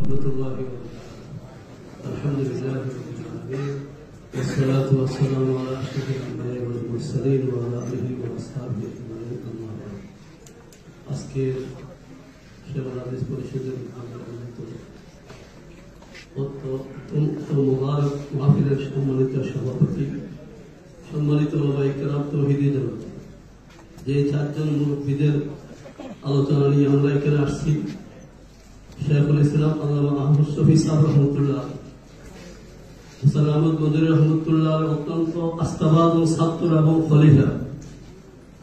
ورحمة الله وبركاته. الحمد لله رب العالمين والصلاة والسلام على أشرف الأنبياء والمرسلين وعلى آله وأصحابه أجمعين أما بعد. আজকের সেবা হাদিস পরিষদের মুবারক মাহফিলের সম্মানিত সভাপতি, সম্মানিত ওলামায়ে কেরাম, তৌহিদি জনতা, যে চারজন মুরব্বীদের আলোচনা নিয়ে আমরা এখানে আসছি, শেখুল ইসলাম আল্লামা আহমদ শফি সাহেব রহমতুল্লাহ, হুসাইন আহমদ মদনী রহমতুল্লাহ অত্যন্ত আস্থাবান ছাত্র এবং খলিফা।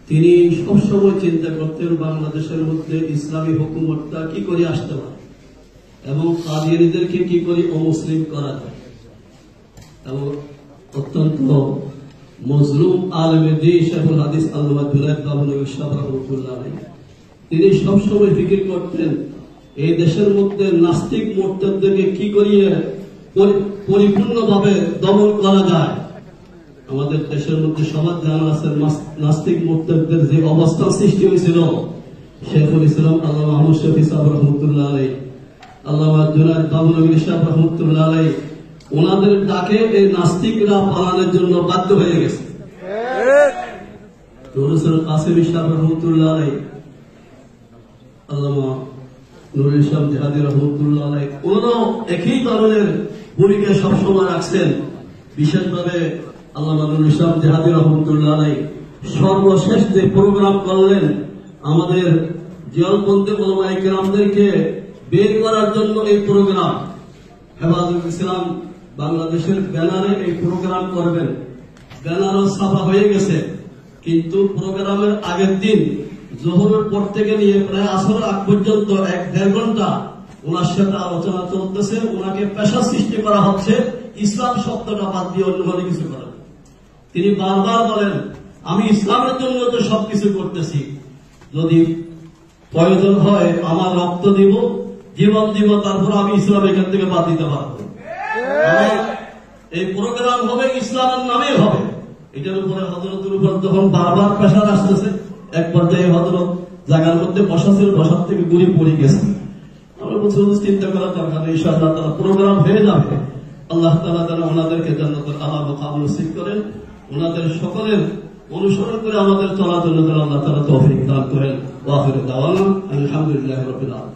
তিনি সবসময় চিন্তা করতেন বাংলাদেশের মধ্যে ইসলামী হুকুমতটা কি করে আসতে পারে এবং কাদিয়ানীদেরকে কি করে অমুসলিম করা যায়। এবং অত্যন্ত মজলুম আলেমে দিন শেখুল হাদিস আল্লামা জুনায়েদ বাবুনগরী সাহেব রহমতুল্লাহ তিনি সবসময় ফিকির করতেন এই দেশের মধ্যে নাস্তিক মুরতাদদেরকে কি করিয়ে পরিপূর্ণভাবে দমন করা যায়। আমাদের দেশের মধ্যে সবার জানা আছে নাস্তিক মুরতাদদের যে অবস্থা সৃষ্টি হয়েছিল, শেখুল ইসলাম আল্লামা আহমদ শফি সাহেব রহমতুল্লাহ আলাইহি, আল্লামা জুনায়েদ বাবুনগরী সাহেব রহমতুল্লাহ আলাইহি, ওনাদের ডাকে এই নাস্তিকরা পালানোর জন্য বাধ্য হয়ে গেছে। নুরুল কাসেমি সাহেব রহমতুল্লাহ আলাইহি, আল্লামা নুরুল ইসলাম জিহাদি রহমতুল্লাহ আলাইহি, ওনারাও একই ধরনের ভূমিকা সবসময় রাখছেন। বিশেষভাবে আল্লামা নুরুল ইসলাম জিহাদি রহমতুল্লাহ আলাইহি সর্বশেষ যে প্রোগ্রাম করলেন আমাদের জিয়ালপন্থী ওলামায়ে কেরামদেরকে বের করার জন্য, এই প্রোগ্রাম হেফাজতুল ইসলাম বাংলাদেশের ব্যানারে এই প্রোগ্রাম করবেন। ব্যানারও ছাপা হয়ে গেছে, কিন্তু প্রোগ্রামের আগের দিন জোহরের পর থেকে নিয়ে প্রায় আসরের আগ পর্যন্ত 1-1.5 ঘন্টা ওনার সাথে আলোচনা চলতেছে। ওনাকে পেশা সৃষ্টি করা হচ্ছে ইসলাম শব্দটা বাদ দিয়ে অন্য কোনো কিছু করেন। তিনি বারবার বলেন আমি ইসলামের জন্য তো সবকিছু করতেছি, যদি প্রয়োজন হয় আমার রক্ত দিব, জীবন দিব, তারপর আমি ইসলাম এখান থেকে বাদ দিতে পারবো। এই প্রোগ্রাম হবে ইসলামের নামে হবে। এটার উপরে হযরতের উপর যখন বারবার প্রেসার আসতেছে, এক পর্যায়ে হযরত জায়গার মধ্যে বসা ছিল, বসার থেকে গুলি পড়ে গেছে। আমরা বলছি চিন্তা করার দরকার নেই, ইনশাআল্লাহ তাআলা প্রোগ্রাম হয়ে যাবে। আল্লাহ তাআলা যেন ওনাদেরকে জান্নাতুল আলা মাকাম নসিব করেন, ওনাদের সকলের অনুসরণ করে আমাদের চলার জন্য যেন আল্লাহ তাআলা তৌফিক দান করেন। ওয়া আখিরু দাওয়ানা আলহামদুলিল্লাহি রাব্বিল আলামিন।